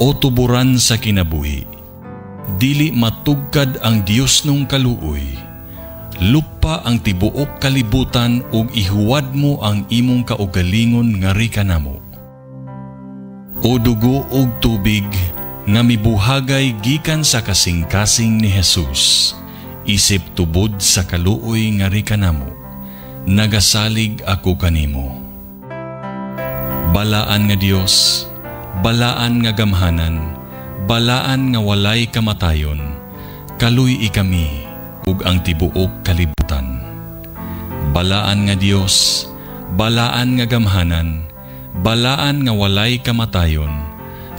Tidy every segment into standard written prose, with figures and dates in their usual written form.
o tuburan sa kinabuhi. Dili matugkad ang Dios nung kaluoy. Lupa ang tibuok kalibutan ug ihuwad mo ang imong kaugalingon nga rikanamo. O dugo ug tubig nga mibuhagay gikan sa kasing-kasing ni Jesus, isip tubod sa kaluoy nga rikanamo, nagasalig ako kanimo. Balaan nga Dios, balaan nga gamhanan, balaan nga walay kamatayon, kaluy ikami ug ang tibuok kalibutan. Balaan nga Dios, balaan nga gamhanan, balaan nga walay kamatayon,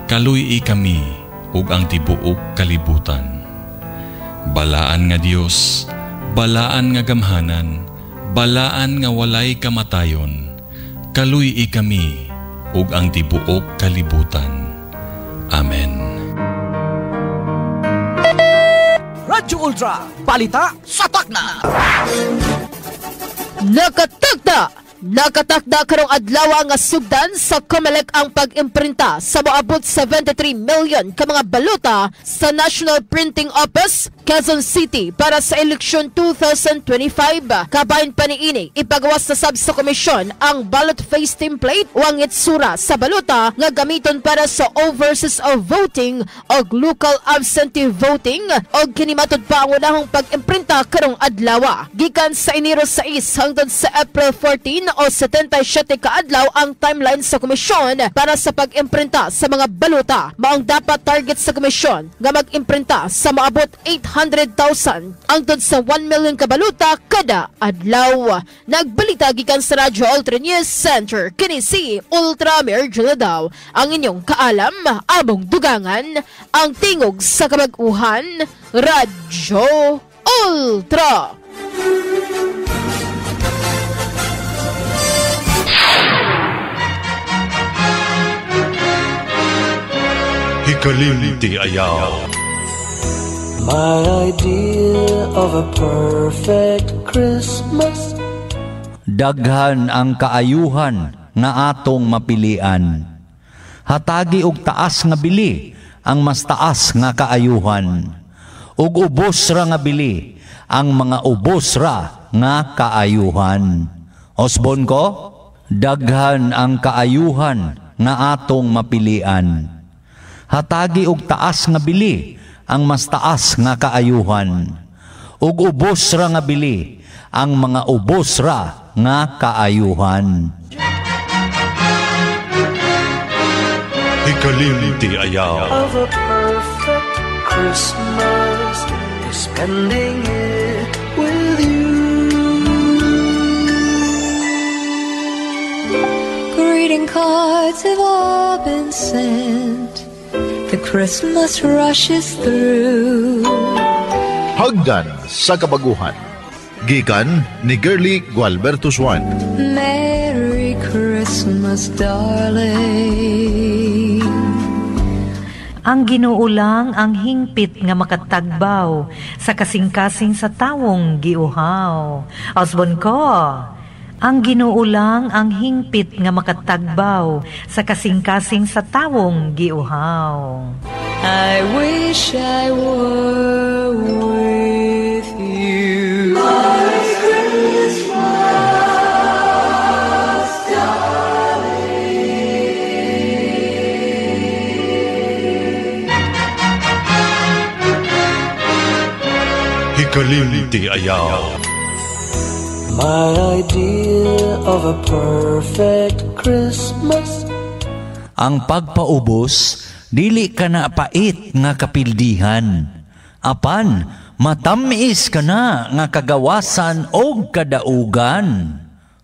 kaluy ikami ug ang tibuok kalibutan. Balaan nga Dios, balaan nga gamhanan, balaan nga walay kamatayon, kaluy ikami ug ang tibuok kalibutan. Amen. Radyo Ultra, balita sa takna. Nakatakda karong adlaw nga sugdan sa COMELEC ang pag-imprinta sa moabot 73 million ka mga balota sa National Printing Office, Quezon City para sa eleksyon 2025. Kabahin pa niini, ipagawas na sab sa komisyon ang ballot face template o ang itsura sa balota nga gamiton para sa overseas of voting o local absentee voting o kinimatod pa ang unahong pag-imprinta karong adlaw. Gikan sa Enero 6 hangtod sa April 14 o 77 kaadlaw ang timeline sa komisyon para sa pag-imprinta sa mga balota. Maong dapat target sa komisyon nga mag-imprinta sa maabot 800,000 hangtod sa 1 million ka balota kada adlaw. Nagbalita gikan sa Radyo Ultra News Center, kini si Ultra Mergela daw ang inyong kaalam, among dugangan, ang tingog sa kamag-uhan, Radyo Ultra. Hikalimti ayaw. My idea of a perfect Christmas. Daghan ang kaayuhan nga atong mapilian. Hatagi og taas nga bili ang mas taas nga kaayuhan. Ug ubos ra nga bili ang mga ubos ra nga kaayuhan. Osbon ko, daghan ang kaayuhan nga atong mapilian. Hatagi og taas nga bili ang mas taas nga kaayuhan. Ug ubos ra nga bili ang mga ubos ra nga kaayuhan. Hikalimti ayaw. Of a perfect Christmas, spending it with you. Greeting cards have all been sent. The Christmas rushes through. Hagdan sa kabaguhan. Gikan ni Girly Gualberto Swan. Merry Christmas, darling. Ang Ginoo lang ang hingpit nga makatagbaw sa kasing-kasing sa tawong giuhaw. Osbon ko, ang Ginoo lang ang hingpit nga makatagbaw sa kasing-kasing sa tawong giuhaw. I wish I were with you. Last Christmas, darling. Hikalimti ayaw. My idea of a perfect Christmas. Ang pagpaubos, dili ka na pait nga kapildihan. Apan, matamis ka na nga kagawasan o kadaugan.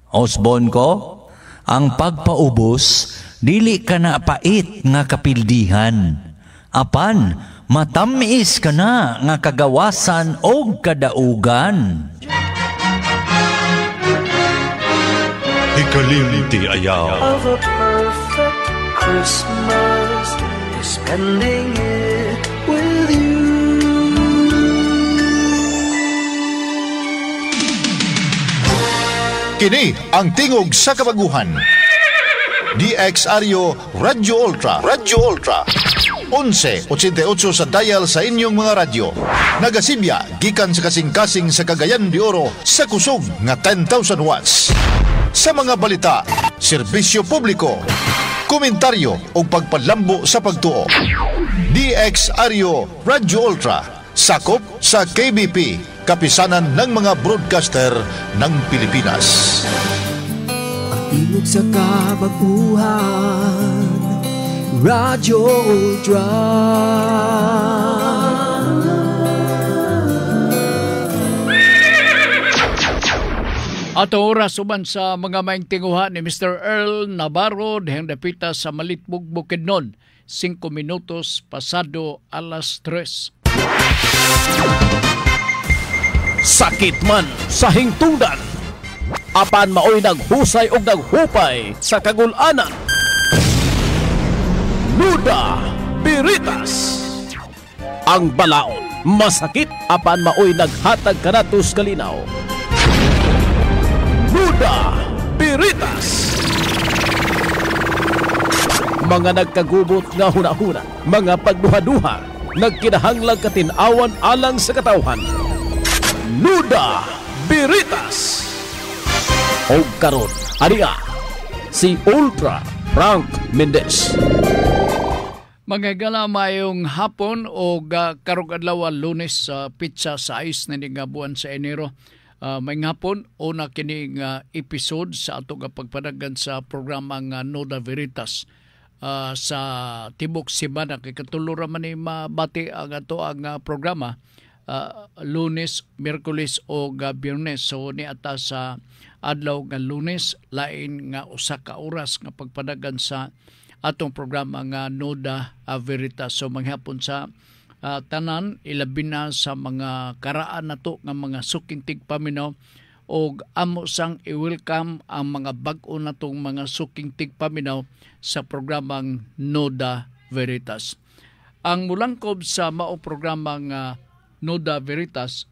Osbon ko, ang pagpaubos, dili ka na pait nga kapildihan. Apan, matamis ka na nga kagawasan o kadaugan. Hikalimti ayaw. Of a perfect Christmas, spending it with you. Kini ang tingog sa kabaguhan. DXRyo Radyo Ultra. Radyo Ultra. 1188 sa dial sa inyong mga radyo. Nagasibya gikan sa kasing-kasing sa Cagayan de Oro sa kusog nga 10,000 watts. Sa mga balita, serbisyo publiko, komentaryo o pagpalambo sa pagtuo. DXRyo Radio Ultra, sakop sa KBP, kapisanan ng mga broadcaster ng Pilipinas. Tingog sa kabaguhan, Radio Ultra. Ato oras uban sa mga maing tinguha ni Mr. Earl Navarro dihang dapita sa Malitbog, Bukidnon. 5 minutos pasado alas 3. Sakit man sa hingtungdan, apan maoy naghusay og naghupay sa kagul-anan. Nuda Biritas, ang balaod masakit apan maoy naghatag kanatos kalinaw. Nuda Biritas, mga nagkagubot nga hunahuna, mga pagduha-duha, nagkinahanglang katinawan alang sa katawhan. Nuda Biritas. O karon, ariya, si Ultra Frank Mendez. Mga mayong hapon o karong adlaw Lunes sa pizza sa ice na nga buwan sa Enero. May hapon o na kining episode sa atong pagpadagan sa programa nga Nuda Veritas. Sa Tibok Simana kay katulura man ni mabati ang ato ang programa Lunes, Miyerkules o Biyernes. So ni ata sa adlaw nga Lunes lain nga usa ka oras nga pagpadagan sa atong programa nga Nuda Veritas. So maghapon sa tanan ilabi na sa mga karaan nato nga mga suking tigpaminaw og amo sang i-welcome ang mga bag-o natong mga suking tigpaminaw sa programang Nuda Veritas. Ang mulangkob sa mao programang Nuda Veritas,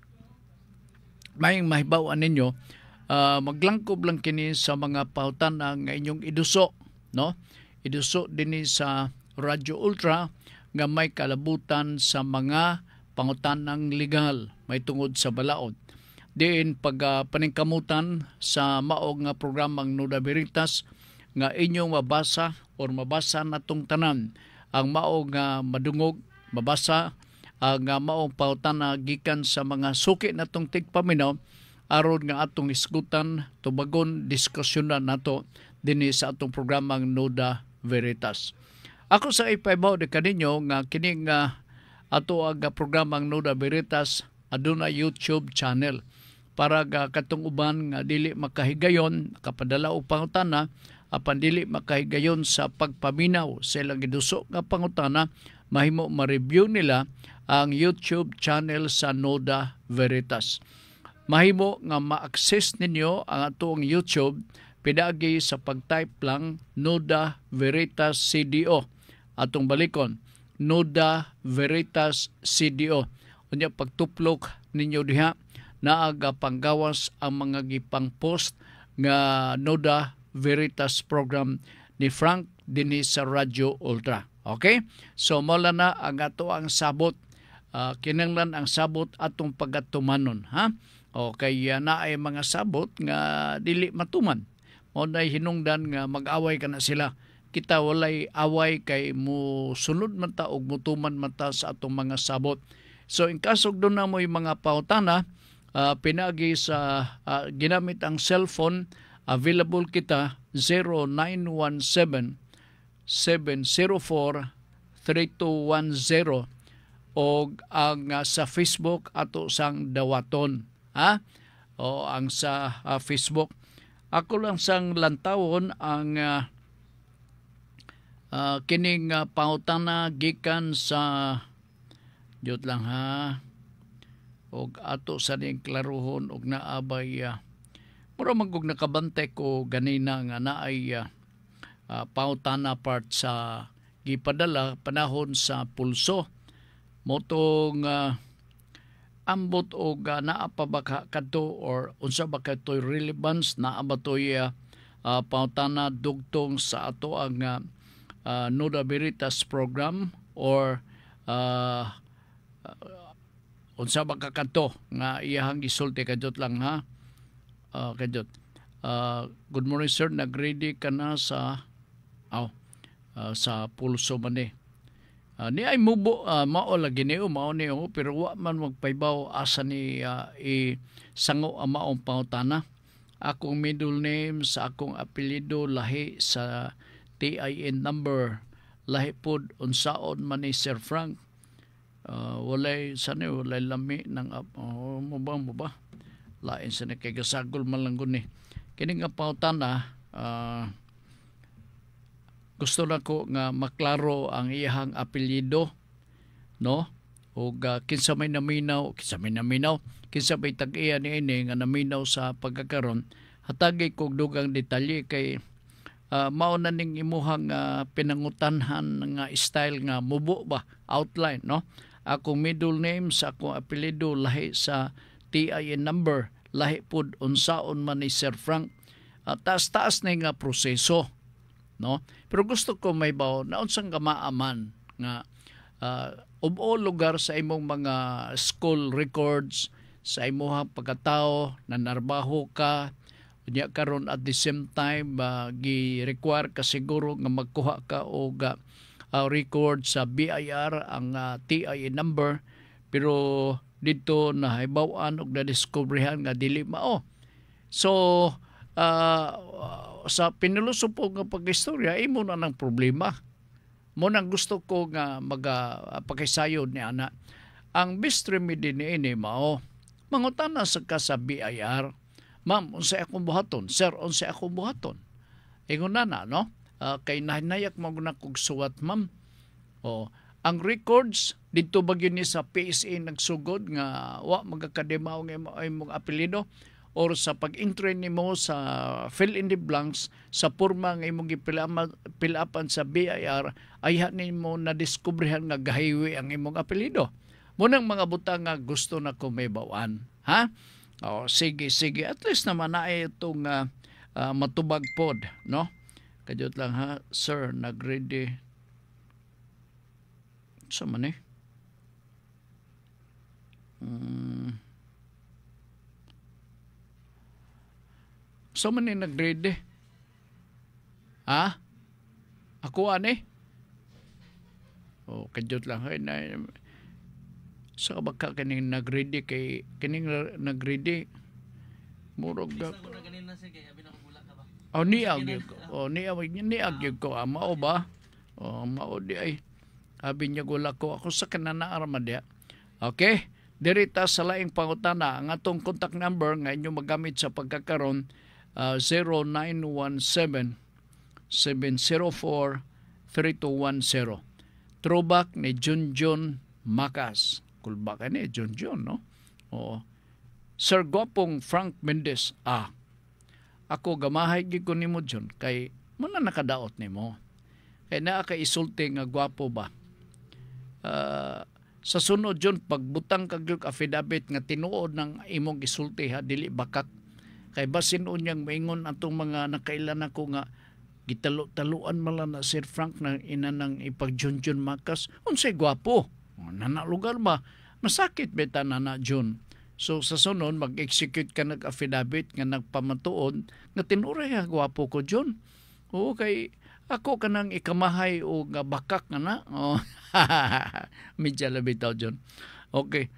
may mahibawan ninyo, maglangkob lang kini sa mga pautan nga inyong iduso, no? Iduso dinhi sa Radio Ultra nga may kalabutan sa mga pangutanang legal, may tungod sa balaod. Diin pag paningkamutan sa maog nga programang Nuda Veritas nga inyong mabasa or mabasa natong tanan ang maog nga madungog, mabasa ang maong pautan na gikan sa mga suki natong tigpaminaw aron nga atong isgutan, tubagon, diskusyonan nato dinhi sa atong programang Nuda Veritas. Ako sa ipaibaw de kaninyo nga kining ato ang programang Nuda Veritas aduna YouTube channel para katong uban nga dili makahigayon kapadala og pangutana apan dili makahigayon sa pagpaminaw sa ilang giduso nga pangutana mahimo ma-review nila ang YouTube channel sa Nuda Veritas. Mahimo nga ma-access ninyo ang atong YouTube pinaagi sa pag-type lang Nuda Veritas CDO. Atong balikon Nuda Veritas CDO. Unya pagtuplok ninyo diha naaga panggawas ang mga gipang post nga Nuda Veritas program ni Frank dinhi sa Radio Ultra. Okay? So mula na ang ato ang sabot. Kinanglan ang sabot atong pagatumanon, ha? Okay, na ay mga sabot nga dili matuman. Mo nay hinungdan nga mag-away kana sila. Kita walay away kay mo sunod man ta og mutuman man ta sa atong mga sabot. So in kasog do na mo mga pautana, pinagi sa ginamit ang cellphone, available kita 0917-704-3210 o ang sa Facebook ato sang dawaton, ha? O ang sa Facebook ako lang sang lantawon ang kining pautana gikan sa jud lang ha og ato sa ning klaruhon og naabay mura magug nakabante ko ganina nga naay pautana part sa gipadala panahon sa pulso motong ambot og naa pa ba kadto or unsa ba katoy relevance naa ba toy pautana dugtong sa ato ang Nuda Veritas program or unsa ba ka kadto nga iyahang gisulti kadtot lang ha. Kadtot. Good morning sir, nag-ready ka na sa sa pulso man ni. Ni ay mubo mao lagi ni mao ni pero wa man magpaybaw asa ni sango ang maong pangutana. Akong middle name sa akong apelyido lahi sa TIN number lahi pod unsaon man ni Sir Frank. Walay lami ng mo ba lain sa kay gasagol man lang gud ni kini nga pangutana. Gusto na ko nga maklaro ang iyahang apelyido, no? O kinsa may naminaw, kinsa may tag-iya ni ini nga naminaw sa pagkakaron, hatagay kog dugang detalye kay mao na ning imuhang pinangutanhan nga style nga mubo ba, outline, no? Akong middle name sa akong apelyido lahi sa TIN number, lahi pod unsaon man ni Sir Frank. Taas-taas na nga proseso, no? Pero gusto ko may bawo na unsang gamaaman nga ubo lugar sa imong mga school records sa imong pagkatao na narbaho ka unya karon at the same time gi-require ka siguro nga magkuha ka og record sa BIR ang TIN number pero dito nahibaw-an og na-discoveryhan nga dili mao. So sa pinulusupog nga pag-istorya, imo na ng problema. Mo nang gusto ko nga magpakisayod ni ana. Ang best remedy ni ini mao, mangutana sa ka sa BIR, ma'am, unsay akong buhaton? Sir, unsay akong buhaton? Ingon na no? Kay nahinayak mo na kog suwat, ma'am. Ang records, dito ba yun ni sa PSA nagsugod nga wa magakademaw ng imong apelido, or sa pag-entry nimo sa fill in the blanks sa porma nga imong gipilapan sa BIR ay nimo na diskubrehan nga gahiwi ang imong apelyido. Munang mga butang nga gusto na ko may bawan, ha? Sige at least naman na itong matubag pod, no? Kadiyot lang ha, sir, nag-ready sa man So man ni nag-ready? Ha? Ako ani? Kadiyot lang. Sa baka kaning nag-ready kay kaning nag-ready murog ga. Niag ko. Mao ba? Mao di ay. Abi niya gula ko ako sa kanana armadya. Okay? Dirita sa laing pangutana ang atong contact number nga inyo magamit sa pagkakaron 0917-704-3210. Throwback ni Junjun Macas. Kulba ka ni Junjun, no? Oo. Sir Gwapong Frank Mendez. Ako gamahay ko ni mo, Jun. Kay muna nakadaot ni mo. Kay nakaisulti nga gwapo ba? Sa sunod, Jun, pagbutang kagyog affidavit nga tinuod ng imong isulti, ha, dili bakak. Kay basin unyang maingon atong mga nakailan ako nga gitalo-taluan mala na Sir Frank na ina ng ipag-Junjun Macas. Unsay gwapo. Nanalugar ba? Masakit beta na Jun. So sa sunod, mag-execute ka nag-affidavit nga nagpamatuod nga tinuray gwapo ko Jun. Oo, kay ako kanang ikamahay o nga bakak nga na. Medya labitaw Jun. Okay.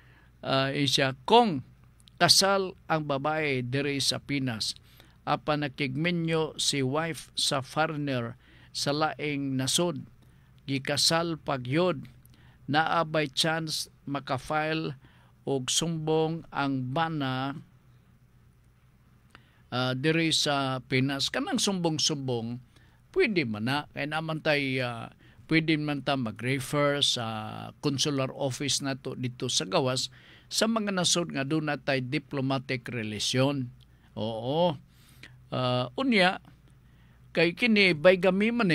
Isya, kung kasal ang babae diri sa Pinas, apan nakigmenyo si wife sa foreigner sa laing nasod, gikasal pagyod, naa by chance makafile og sumbong ang bana diri sa Pinas. Kanang sumbong-sumbong, pwede man na. Kaya naman tayo, pwede man ta mag-refer sa consular office nato dito sa gawas sa mga nasod nga doon natay diplomatic relasyon. Oo. Unya, kay kini baygami man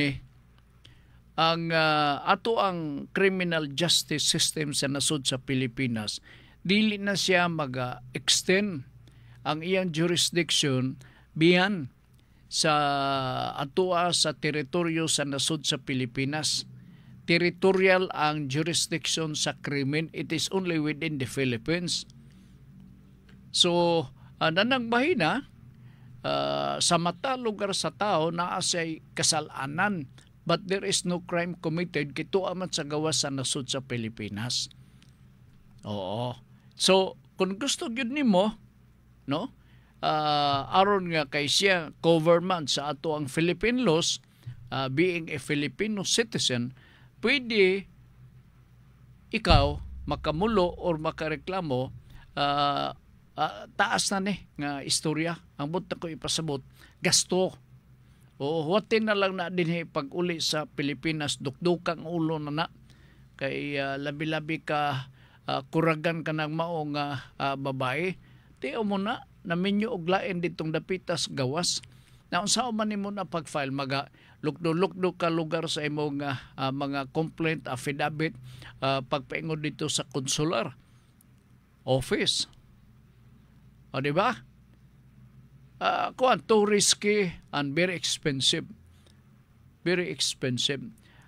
ang ato ang criminal justice system sa nasod sa Pilipinas, dili na siya mag-extend ang iyang jurisdiction biyan sa atua sa teritoryo sa nasod sa Pilipinas. territorial ang jurisdiction sa krimen. It is only within the Philippines. So, nanang bahina, sa mata lugar sa tao naa say kasalanan, but there is no crime committed kito aman sa gawas sa nasud sa Pilipinas. Oo. So, kung gusto gyud nimo, no? Aron nga kay siya government sa ato ang Philippine laws, being a Filipino citizen, pwede ikaw makamulo or makareklamo, taas na ni nga istorya. Ang buta ko ipasabot, gasto. O huwatin na lang na din pag-uli sa Pilipinas, dukdukang ulo na kay labi-labi ka, kuragan ka ng maong babae. Tiyo mo na, naminyo og lain ditong dapitas gawas. Na unsa man nimo na pag-file, lukdo-lukdo ka lugar sa imong mga complaint affidavit, pagpaingon dito sa consular office. O di ba? Too risky and very expensive. Very expensive.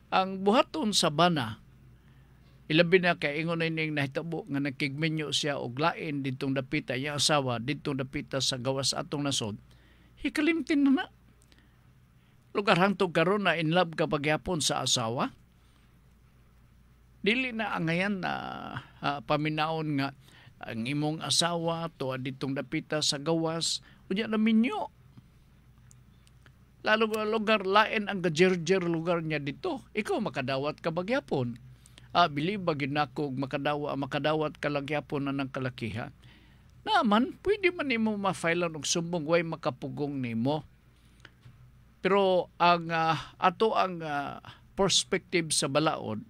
Ang buhaton sa bana, ilabi na kay ingon na ining nahitabo nga nakigmenyo siya og lain ditong dapita iyang asawa ditong dapita sa gawas atong nasod. Hikalimtin na. Lugar hangtod karon na in love ka pagyapon sa asawa. Dili na angayan na paminaon nga ang imong asawa tuwa ditong dapita sa gawas unya na minyo. Lalo lugar lain ang gajerjer lugar niya dito. Ikaw makadawat ka bagyapon. Bili bagid nako makadawat ka lagyapon na ng kalakiha. Naman pwede man nimo ma-file og sumbong way makapugong nimo. Pero ang ato ang perspective sa balaod,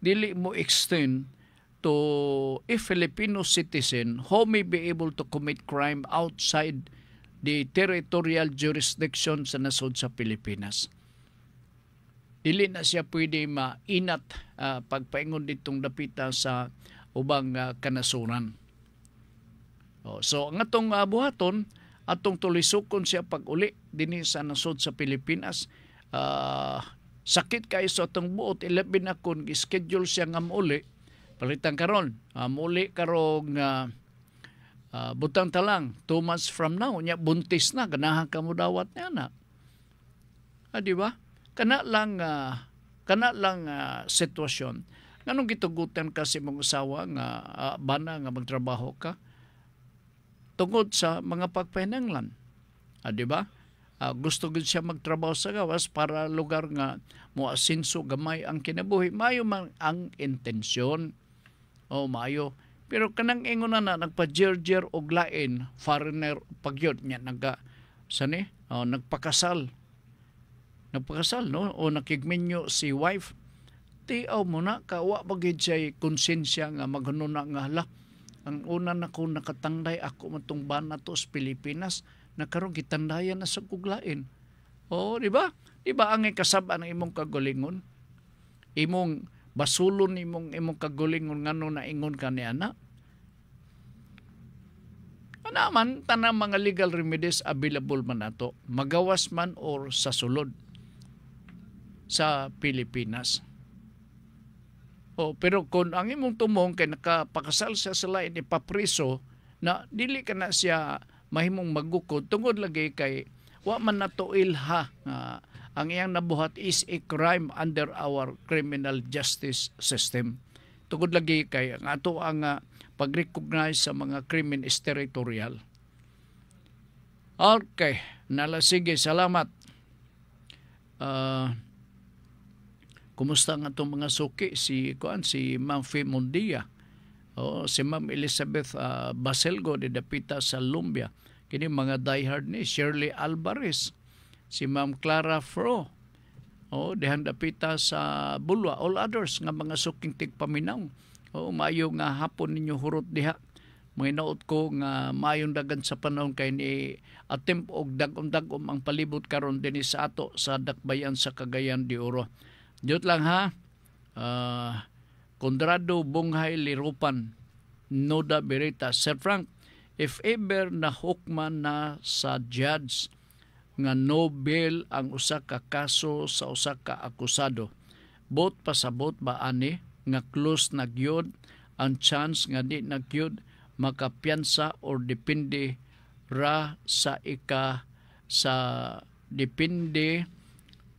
dili mo extend to a Filipino citizen who may be able to commit crime outside the territorial jurisdiction sa nasod sa Pilipinas. Dili na siya pwede mainat pagpaingon ditong dapita sa ubang kanasuran. So ang atong buhaton, atong tulisukon siya pag-uli dinhi sa nasod sa Pilipinas. Sakit kayo sa atong buot, ilabi na kung schedule siya nga mauli, palitan karon, mauli karong butang talang 2 months from now, nya buntis na, ganahan ka mo dawat niya na. Di ba? Kana lang sitwasyon. Nganong gitugutan ka si mong usawa nga bana nga magtrabaho ka? Tungod sa mga pagpahinanglan. Di ba? Gusto gud siya magtrabaho sa gawas para lugar nga mo asinso gamay ang kinabuhi. Mayo man ang intensyon. Mayo. Pero kanang ingon na nagpa-jerjer og lain, foreigner pagyod niya nagpakasal. Nagpakasal, no? O nakigminyo si wife. Tiaw mo na, kawa bagid siya konsensya nga maghununa nga hala. Ang una na ko nakatangday ako matong bana to sa Pilipinas, nakaroon gitandayan na sa kuglain. Di ba? Di ba ang kasaba ng imong kagulingon? Imong basulon imong kagulingon ngano na ingon ka ni ana? Naman, tanang mga legal remedies available man nato, magawas man or sa sulod sa Pilipinas. Pero kung ang imong tumong kay nakapakasal siya sa lain, ipapriso, na dili ka na siya mahimong magukod, tungod lagi kay wa man nato ilha ang iyang nabuhat is a crime under our criminal justice system. Tungod lagi kay ang ato ang pag-recognize sa mga krimen is territorial. Okay, sige, salamat. Kumusta nga itong mga suki? Si Ma'am Fee Mundia. Si Ma'am Elizabeth Baselgo de Dapita sa Lumbia. Kini mga diehard ni Shirley Alvarez. Si Ma'am Clara Fro. Dehang Dapita sa Bulwa. All others nga mga suking tigpaminaw. Maayo nga hapon ninyo hurot diha. Mga inaot ko nga maayong dagan sa panahon kay ni attempt og dagom-dagom ang palibot karon dinhi sa ato sa dakbayan sa Cagayan de Oro. Diyot lang ha. Condrado Bunghay Lirupan, Noda Berita. Sir Frank, if ever nahukman na sa judge nga no bail ang usa ka kaso sa usa ka akusado, bot pasabot ba ani nga close na gyud ang chance nga di na gyud makapiyansa or depende ra sa depende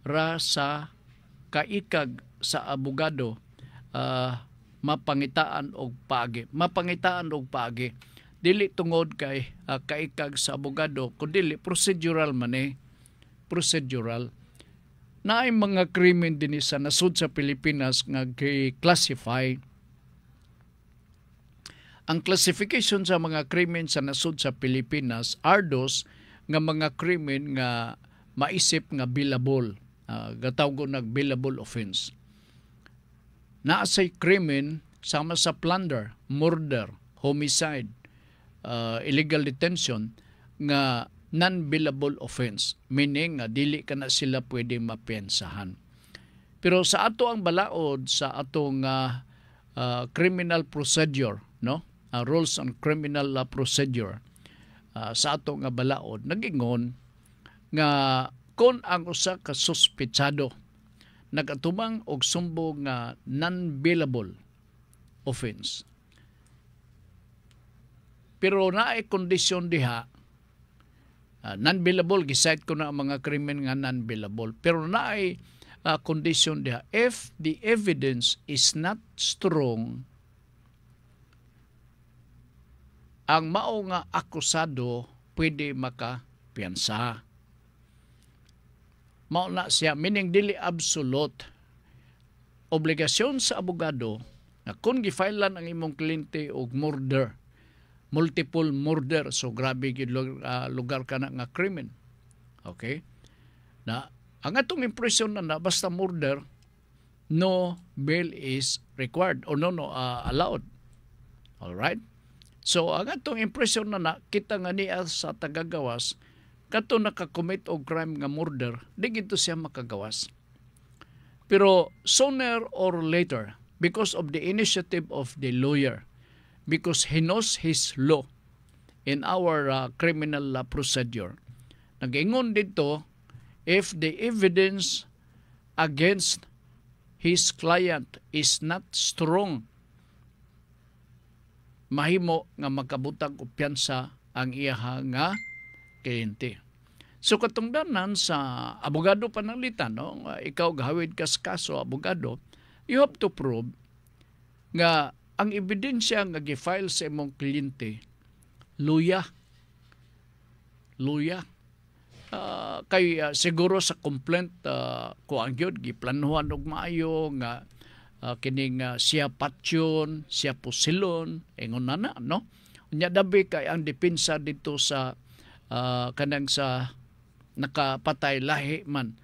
ra sa kaikag sa abogado mapangitaan og paagi dili tungod kay kaikag sa abogado kundi procedural man procedural naay mga krimen dinhi sa nasud sa Pilipinas nga classify. Ang classification sa mga krimen sa nasud sa Pilipinas ardos nga mga krimen nga maisip nga billable, gatawgo nag billable offense. Naa say krimen sama sa plunder, murder, homicide, illegal detention nga non-billable offense, meaning nga dili ka na sila pwede mapiyansahan. Pero sa ato ang balaod sa atong criminal procedure, no? Rules on criminal procedure sa ato nga balaod nagingon nga kon ang usa ka suspetsado nagatumang og sumbong nga non-billable offense pero naay kondisyon diha non-billable gisite ko na ang mga krimen nga non-billable pero naay kondisyon diha if the evidence is not strong ang mao nga akusado pwede makapiyansa. Mao na siya, meaning dili absolute. Obligasyon sa abogado na kung gifailan ang imong kliyente og murder, multiple murder, so grabe gid lugar ka na nga krimen. Okay? Na ang atong impression na basta murder, no bail is required or no allowed. All right? So, ang atong impression na kita nga niya sa tagagawas, kato nakakommit og crime nga murder, di gito siya makagawas. Pero sooner or later, because of the initiative of the lawyer, because he knows his law in our criminal procedure, nag-ingon dito, if the evidence against his client is not strong, mahimo nga makabutang og piyansa ang iyaha nga kliyente. So katungdanan sa abogado pananglitan, no? Ikaw gahawid ka sa kaso abogado, you have to prove nga ang ebidensya nga gi-file sa imong kliyente luya. Kay siguro sa complaint kuang gyud giplanuhan og maayo nga kining siya patyon, siya pusilon, ingon na, no? Unya dabi kay ang depensa dito sa kanang sa nakapatay lahi man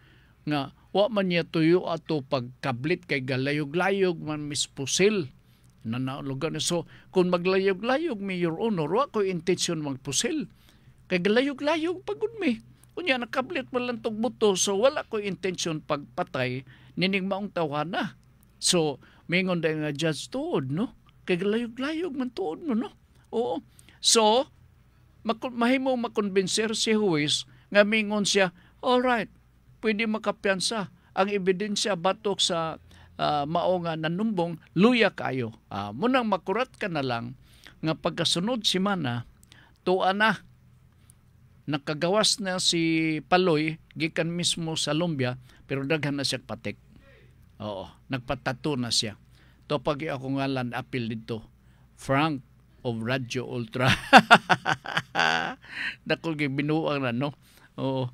nga wa man niya tuyo ato pagkablit kay galayog-layog man mispusil lugar. So kung maglayog-layog mi your honor, wa ko intention magpusil kay galayog-layog pagud mi. Unya nakablit man lang tog buto, so wala ko intention pagpatay nining maong tawhana. So, mingon dahil nga judge tuod, no? Kaya layog-layog man tuod mo, no? Oo. So, mahimo makonbenser si Huwis nga mingon siya, alright, pwede makapiyansa. Ang ebidensya batok sa mao nga nanumbong, luya kayo. Munang makurat ka na lang nga pagkasunod simana, tuwa na, nakagawas na si Paloy, gikan mismo sa Lumbia, pero daghan na siya patik. Oo, nagpatato na siya. To pag ako ngalan apil dito, Frank of Radio Ultra. Dako gibinuang na, no? Oo.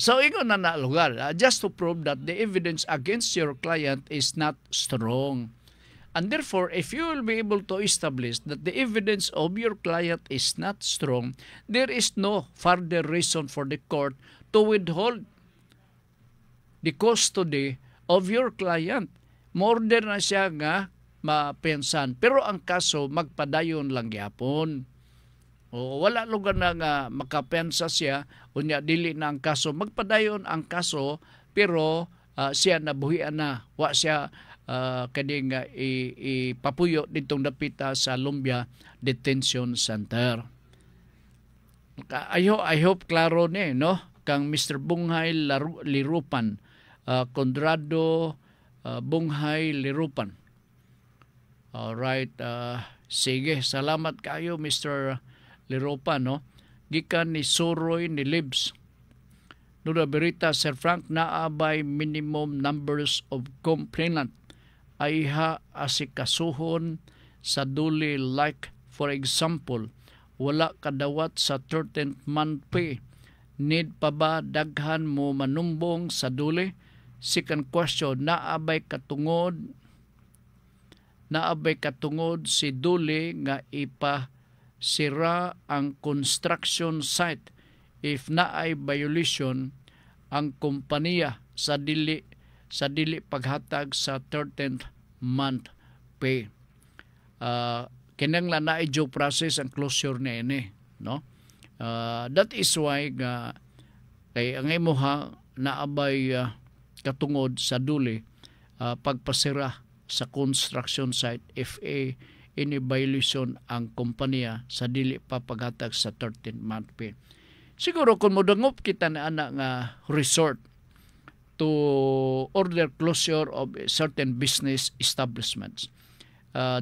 So ingon na lugar, just to prove that the evidence against your client is not strong. And therefore, if you will be able to establish that the evidence of your client is not strong, there is no further reason for the court to withhold the custody of your client. Murder na siya nga mapensan. Pero ang kaso, magpadayon lang gyapon. O wala lugar na nga makapensa siya, unya dili na ang kaso. Magpadayon ang kaso, pero siya nabuhian na. Wa siya kading ipapuyo ditong dapita sa Lumbia Detention Center. I hope klaro ni, no? Kang Mr. Bunghay Lirupan, Condrado Bunghay Lirupan. Alright, sige, salamat kayo Mr. Lirupan, no? Gikan ni Soroy ni Libs. Nuda Berita, Sir Frank, naabay minimum numbers of complainant ay asikasuhon sa duli, like for example, wala kadawat sa 13th month pay. Need pa ba daghan mo manumbong sa duli? Second question, naabay katungod si duli nga sira ang construction site if naay violation ang kompanya sa dili paghatag sa 13th month pay. Kinanglan naay due process ang closure na ini, no? That is why kay ang imuha naabay katungod sa duli pagpasira sa construction site if any violation ang kompanya sa dili pa paghatag sa 13th month pay. Siguro kung modangop kita na nga resort to order closure of certain business establishments,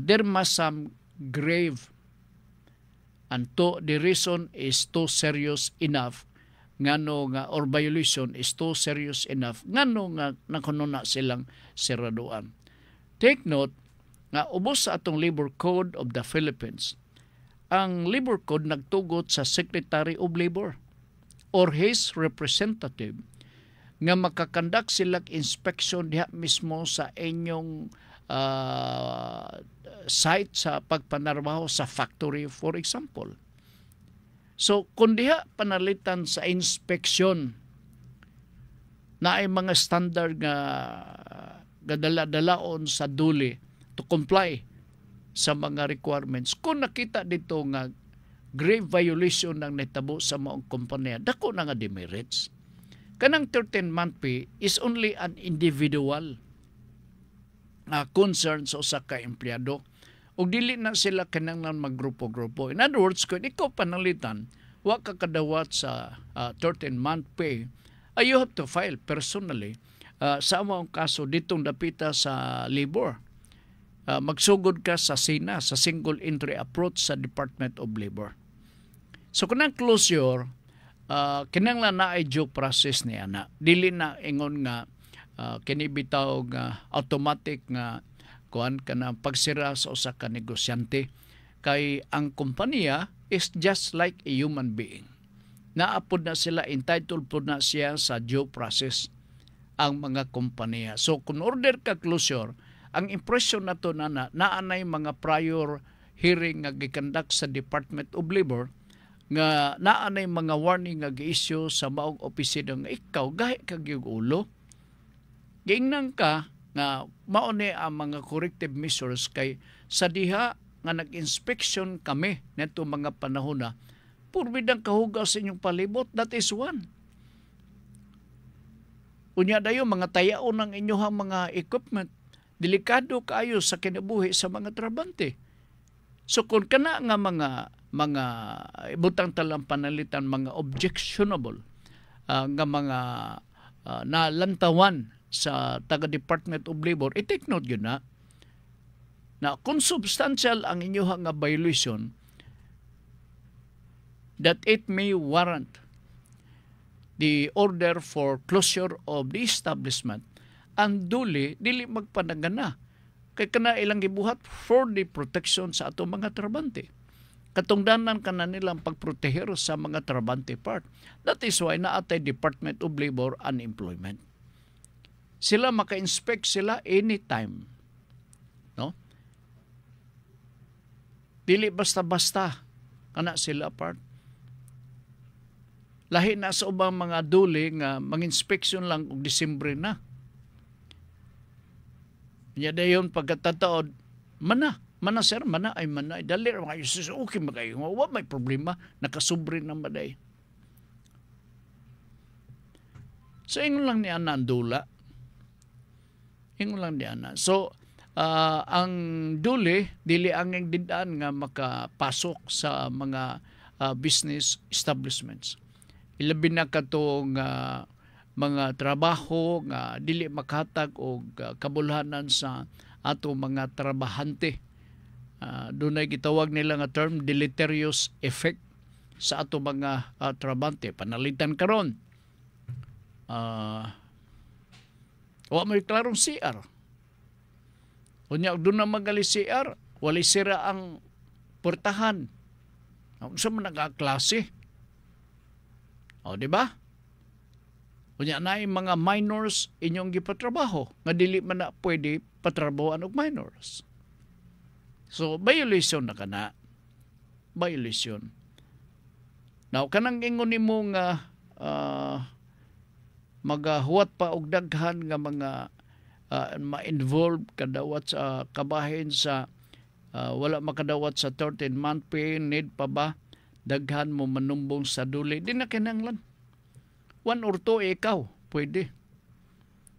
there must some grave and the reason is too serious enough ngano nga or violation is too serious enough ngano nga nakununa silang siraduan. Take note nga ubos sa atong Labor Code of the Philippines, ang Labor Code nagtugot sa Secretary of Labor or his representative nga makakandak silang inspection diha mismo sa inyong site sa pagpanarbaho sa factory, for example. So, kung diha panalitan sa inspection na ay mga standard nga dala-dalaon sa duli to comply sa mga requirements, kung nakita dito nga grave violation ng netabo sa maong kompanya, dako na nga demerits. Kanang 13-month pay is only an individual concern sa usa ka empleyado. O dili na sila kanang maggrupo-grupo. In other words, kung ikaw panalitan, wa ka kadawat sa 13-month pay, you have to file personally sa among kaso ditong dapita sa labor. Magsugod ka sa SINA, sa Single Entry Approach sa Department of Labor. So kunang closure, kinanglan na ay due process ni ana. Dili na ingon nga kinibitaw nga automatic nga kuan kana pagsira sa usa ka negosyante, kay ang kompanya is just like a human being. Naapod na sila, entitled po na siya sa due process ang mga kompanya. So kung order ka closure, ang impression nato na naanay mga prior hearing nga gikandak sa Department of Labor nga naanay mga warning nga gi-issue sa maong opisina nga ikaw gahi kag ulo. Giingnan ka nga mao ni ang mga corrective measures kay sa diha nga nag-inspection kami neto mga panahon na purbidang kahugaw sa inyong palibot. That is one. Unya dayo mga tayaon ng inyong mga equipment, delikado kaayo sa kinabuhi sa mga trabante. So kung kana nga mga ibutang talang panalitan, mga objectionable nga mga nalantawan sa taga-Department of Labor, i-take note yun na kung substantial ang inyong nga violation, that it may warrant the order for closure of the establishment, ang duli dili magpanagana kay kana ilang gibuhat for the protection sa ato mga trabante. Katungdanan kana nilang pagproteher sa mga trabante part. That is why naatay Department of Labor Unemployment. Sila maka-inspect sila anytime. No? Dili basta-basta kana sila part. Lahi na sa ubang mga duli nga mang-inspeksyon lang og Disyembre na. Nya dayon pagkatataod, mana sir, mana ay dali ra kayo sus, okay magayo, wa may problema, nakasubre na maday. So ingon lang ni ana ang dula. Ingon lang ni ana. So ang duli dili ang didaan nga makapasok sa mga business establishments. Ilabi na katong mga trabaho nga dili makahatag og kabulhanan sa ato mga trabahante. Dunay gitawag nila nga term deleterious effect sa ato mga trabahante. Panalitan karon. Wa may klarong CR. Unya doon na magali CR, wali sira ang portahan. Sa man nagkaklase. O, di ba? Unya na yung mga minors inyong gipatrabaho, nga dili man na pwede patrabahoan og minors. So, violation na kana. Violation. Now, kanang ingon nimo nga magahuwat pa og daghan nga mga ma-involve kadawat sa kabahin sa wala makadawat sa 13-month pay, need pa ba daghan mo manumbong sa duli? Di na kinanglan. 1 or 2 ikaw, pwede.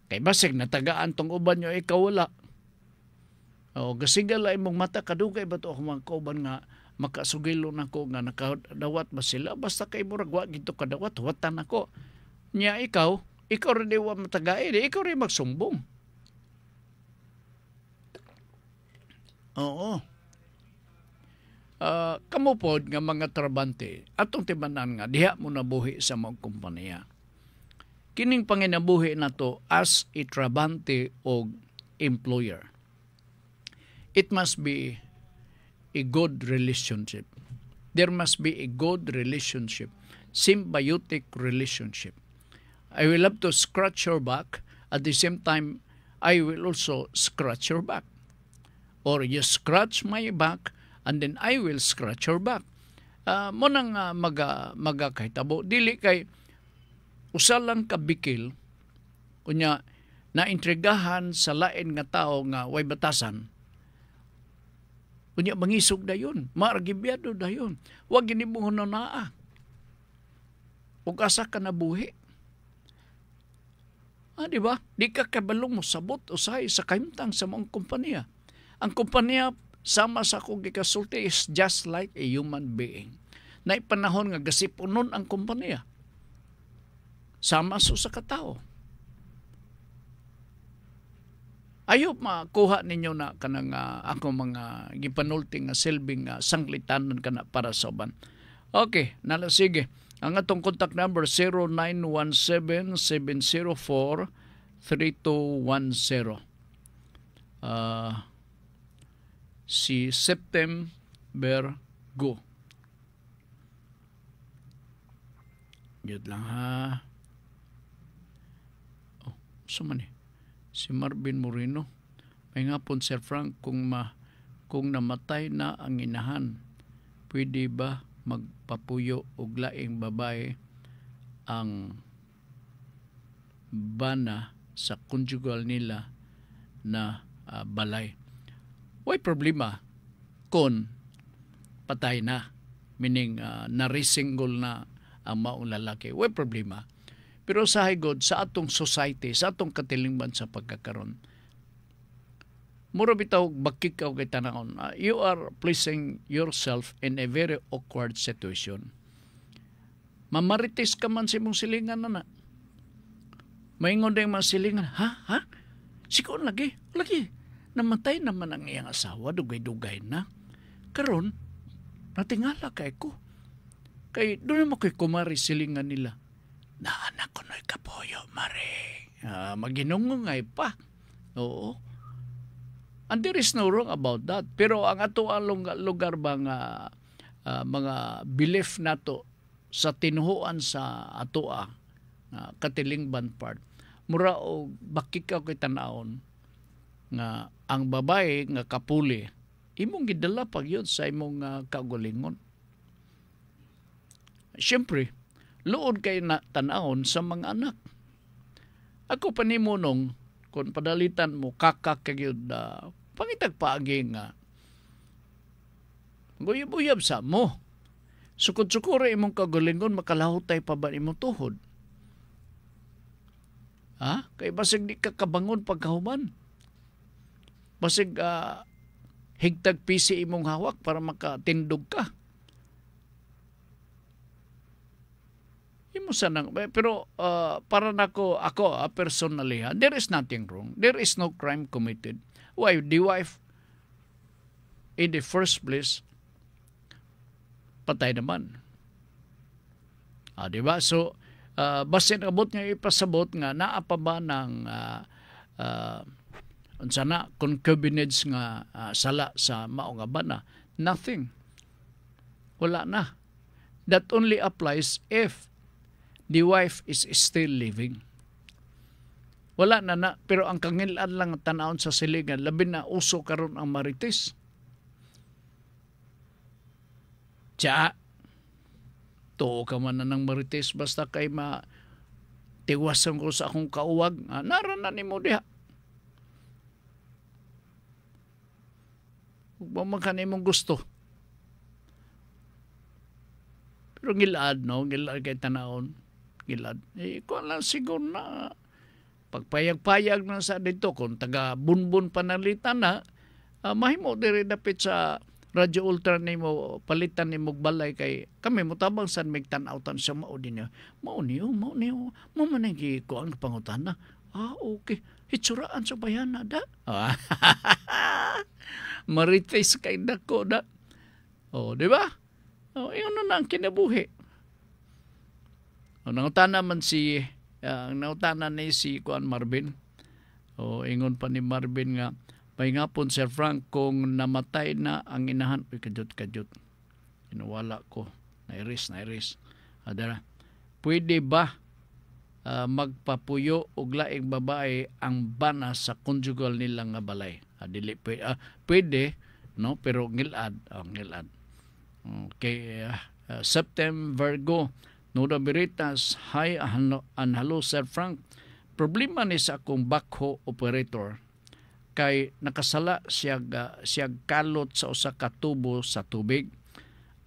Kay basig natagaan tong uban nyo, ikaw wala. O, gasigal ay mong mata, kadugay ba ito ako mga kauban nga makasugilo na ko nga nakadawat ba sila? Basta kay murag wa gito kadawat, watan ako. Nya ikaw rin wa matagain, ikaw rin magsumbong. Oo. Kamupod nga mga trabante, atong tibanan nga, diha mo nabuhi sa mga kumpanya. Kining panginabuhi na to as a trabante o employer. It must be a good relationship. There must be a good relationship, symbiotic relationship. I will have to scratch your back, at the same time, I will also scratch your back. Or you scratch my back, and then I will scratch your back. Mo nang magakahitabo. Dili kay usalang kabikil, kunya naintrigahan sa lain nga tao nga way batasan, kunya mangisog dayon, maargibyado dayon. Huwag ginibuhon na naa. Ug asa ka nabuhi. Di ba? Di ka kabalong mo sabot usahay sa kaimtang sa mga kumpanya. Ang kumpanya, sama sa akong gikasulti, is just like a human being. Na ipanahon nga gasipunon ang kumpanya. Sama sa katao. Ayaw makuha ninyo na kanang ako mga gipanulting nga silbing sanglitanan kana para sa uban. Okay, sige. Ang atong contact number 0917-704-3210. Si September Go. Yun lang ha. Oh, saan man si Marvin Moreno. May nga po, Sir Frank, kung namatay na ang inahan, pwede ba magpapuyo og laing babae ang bana sa conjugal nila na balay? Way problema kung patay na, meaning narisinggol na ang maong lalaki. Way problema. Pero sa higod, sa atong society, sa atong katilingban sa pagkakaroon, mura bitaw bakik ka kay tanahon, you are placing yourself in a very awkward situation. Mamarites ka man sa imong silingan na. Maingon din mga silingan, ha? Sikon lagi. Namatay naman ang iyang asawa, dugay-dugay na. Karon, natingala kay ko. Kay doon naman ko'y kumari silingan nila. Naanak ko no'y kapoyo, mare. Maginungungay pa. Oo. And there is no wrong about that. Pero ang ato ang lugar ba nga mga belief nato sa tinuhuan sa ato katilingban part, mura o bakik ka ko'y tanahon nga ang babae nga kapuli, imong gidala pag yun sa imong kagulingon. Siyempre, luod kay na tanahon sa mga anak. Ako panimunong, kung padalitan mo, kakakagyod pangitag paagi nga, guyab-uyab sa mo. Sukod-sukura imong kagulingon, makalahutay pa ba imong tuhod? Kay basig di ka kabangon pagkahuman. Basig higtag pisi imong hawak para makatindog ka. Imo Pero para ako personally, there is nothing wrong. There is no crime committed. Why? The wife, in the first place, patay naman. Diba? So, basin abot nga ipasabot nga naa pa ba ng concubinage nga sala sa mao nga bana? Nothing. Wala na. That only applies if the wife is still living. Wala na. Pero ang kangilan lang tanawon sa silingan, labi na uso karon ang marites. Tiya, tuo ka man na ng marites basta kay tiwasan ko sa akong kauwag. Naranan ni mo diha. Huwag mo mong gusto. Pero gilad, no? Gilad kay tanawon. Gilad. Kung lang siguro na pagpayag-payag na sa dito, kung taga bunbun panalitan na, mahimo diri dapit sa Radyo Ultra ni mo, palitan ni mo balay kay kami mo tabang san may tan-awtan sa mao din niya. Mao niyo. Mo managi ko ang pangutan na. Okay. Hitsuraan sa bayan na da. Marites kay dako da. Di ba? Iyon na ang kinabuhi. Nangutana man ang nautana ni si Kuan Marvin. Ingon pa ni Marvin nga, may nga po Sir Frank, kung namatay na ang inahan, kajut. Inuwala ko. Nairis. Adara, pwede ba magpapuyo og laing babae ang bana sa conjugal nila nga balay? Dili pwede, no? Pero ngilad. Okay, September Virgo, Nuda Biritas, hi and hello Sir Frank. Problema ni sa akong backhoe operator kay nakasala siya kalot sa usa ka tubo sa tubig.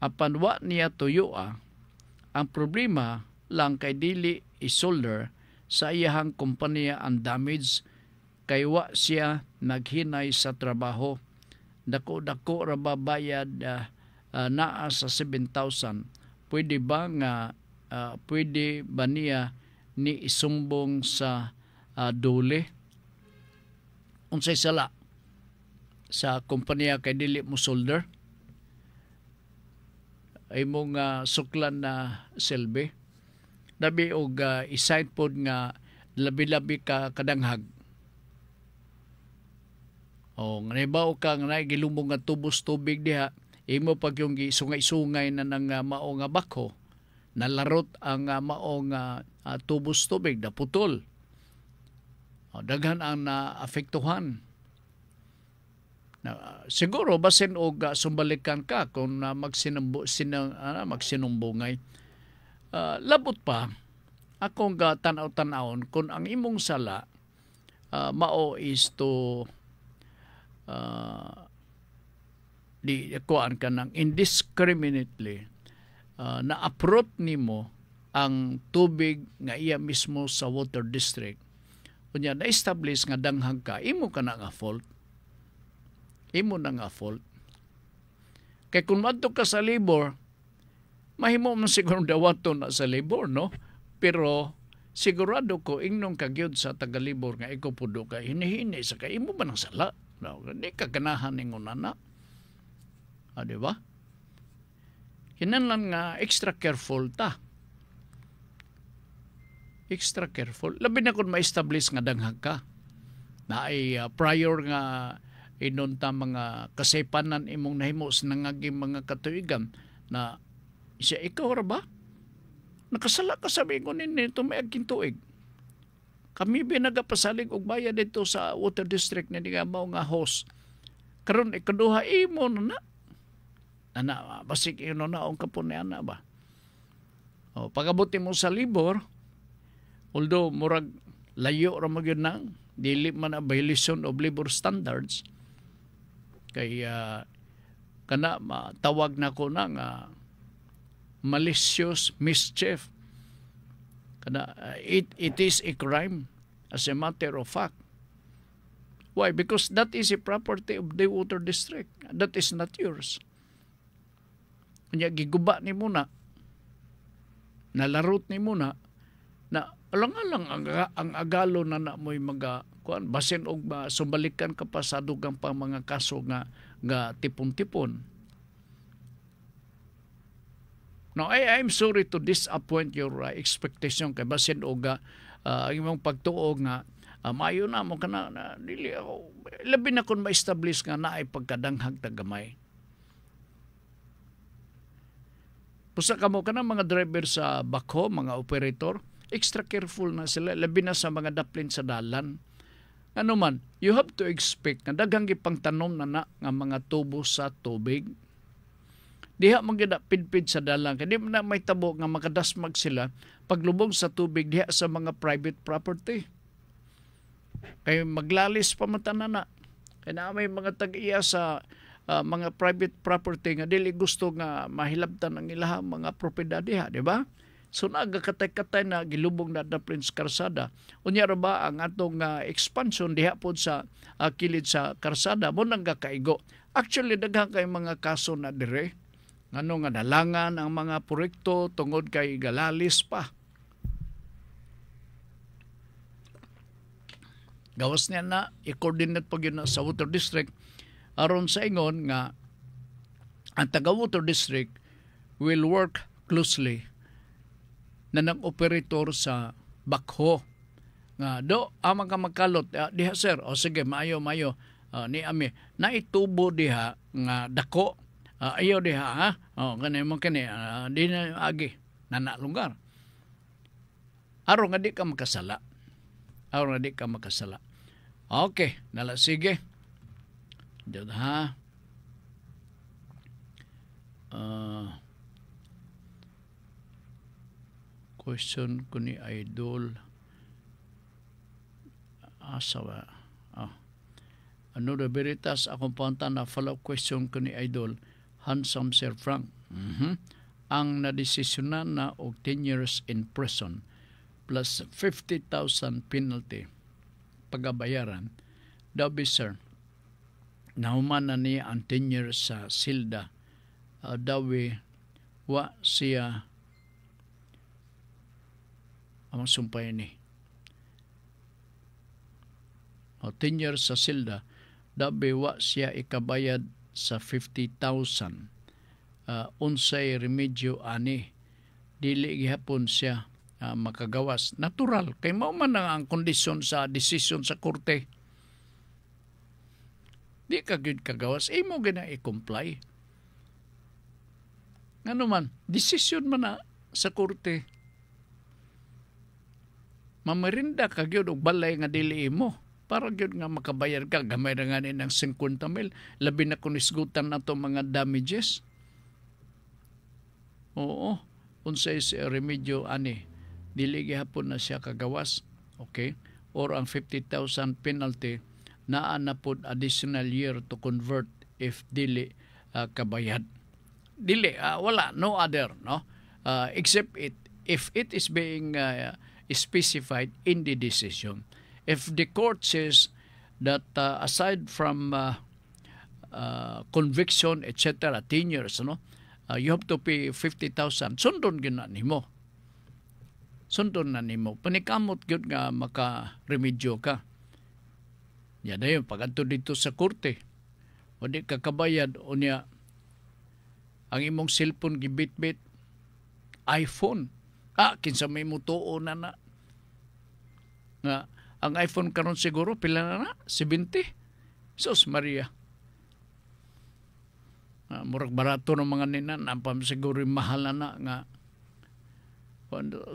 Apan wa niya tuyo ang problema lang kay dili isolder sa iyahang kompanya ang damage kay wa siya naghinay sa trabaho. Dako ra babayad naa sa 7,000. Pwede ba niya ni isumbong sa dole? Unsay sala sa kompanya kay dili mo solder? Ay mong suklan na selbe. Labi og iside pod nga labi-labi ka kadanghag. Naibaw ka nga gilumong nga tubos tubig diha, imo pag yung sungay-sungay na ng mao nga bakho, nalarot ang mao nga tubos tubig, naputol. Daghan ang naapektuhan. Siguro basin og sumbalikan ka kung magsinumbungay. Labot pa akong tanaw-tanawon kung ang imong sala mao is to di kuan ka ng indiscriminately na-approach nimo ang tubig nga iya mismo sa water district. Kunya na-establish nga danghag ka, imo ka na nga fault. Imo na nga fault. Kay kung madto ka sa labor, mahimo man siguro dawaton na sa labor, no? Pero sigurado ko ingnon kagyud sa taga-labor nga ikaw pudo ka hinihini sa kay imo ba nang sala? No, hindi ka ganahan ningon na. Di ba? Hinanlan nga extra careful ta. Extra careful. Labi na kung ma-establish nga danghag ka. Na ay prior nga inunta mga kasepanan imong nahimo sa nangaging mga katuigan na siya ikaw ra ba? Nakasala ka sabi ko nito may aging tuig. Kami binagapasalig og bayad dito sa water district na nga mao nga host. Karon ikaduha imo na. Ana, basig ino na ang kapunian na ba? Pagabuti mo sa libor, although murag layo ra magyud nang dili man a violation of labor standards, kay kana matawag na ko na nga malicious mischief. Kana it is a crime as a matter of fact. Why? Because that is a property of the water district. That is not yours. Kanya giguba ni muna. nalarot ni mo na alang-alang ang agalo na mo'y kuan basin og sumbalikan ka pa sa dugang pa mga kaso nga tipon-tipon. Now, I'm sorry to disappoint your expectation kay basin og ang imong pagtuo nga maayo na mo kana na dili ako labi na kun ma-establish nga naay pagkadanghag tagamay. Pusa kamo kana mga driver sa backhoe, mga operator, extra careful na sila labi na sa mga daplin sa dalan. Ano man, you have to expect na daghang gipang tanom na nga mga tubo sa tubig. Diha magida pidpid sa dalan kay di na may tabo nga makadasmag sila paglubog sa tubig diha sa mga private property. Kay maglalis pa na. Kay na may mga tag-iya sa mga private property nga dili gusto nga mahilabtan ang ilahang mga propiedad diha, di ba? So nagakatay-katay na gilubog na daplin sa karsada. Unya ra ba ang atong expansion diha pod sa kilid sa karsada mo nang gakaigo. Actually daghang kay mga kaso na dire ngano nga nalangan ang mga proyekto tungod kay galalis pa. Gawas niya na i-coordinate pag yun sa water district aron sa ingon nga ang taga water district will work closely na ng operator sa backhoe nga do amang ka magkalot diha sir o sige maayo ni ami na itubo diha nga dako ayaw diha ha kanay mo kani di na agi nana lugar aron nga di ka makasala okay nala sige diyan ha question ko ni Idol asawa ano na Veritas akong punta na follow-up question ko ni Idol Handsome Sir Frank. Ang nadesisyonan na og 10 years in prison plus 50,000 penalty pagabayaran daw sir nahuman na niya ang 10 years sa silda daw wa siya ang sumpay ni 10 years sa silda daw wa siya ikabayad sa 50,000 unsay remedyo ani dili gihapon siya makagawas natural kay mao man ang kondisyon sa desisyon sa korte di ka gyud kagawas imo gina i-comply ngano man desisyon man na sa korte mamarinda ka gyud og balay nga dili imo para gyud nga makabayar ka gamay ra nga ni ng 50,000 labi na kun isgutan nato mga damages oo unsay si remedyo ani dili gihapon na siya kagawas okay or ang 50,000 penalty naa na pod additional year to convert if dili kabayad dili wala no other no except if it is being specified in the decision. If the court says that aside from conviction, etc., 10 years, you have to pay 50,000, sundon gina nimo. Sundon na nimo. Panikamot gyud nga maka-remedyo ka. Yan na yun, pag-adto dito sa korte, o di kakabayad, o niya, ang imong cellphone gibit-bit, iPhone. Kinsa may mutuo na nga ang iPhone karon siguro pila na 70. Sus Maria. Murag barato ng mga ninan, ampam siguro mahal na nga.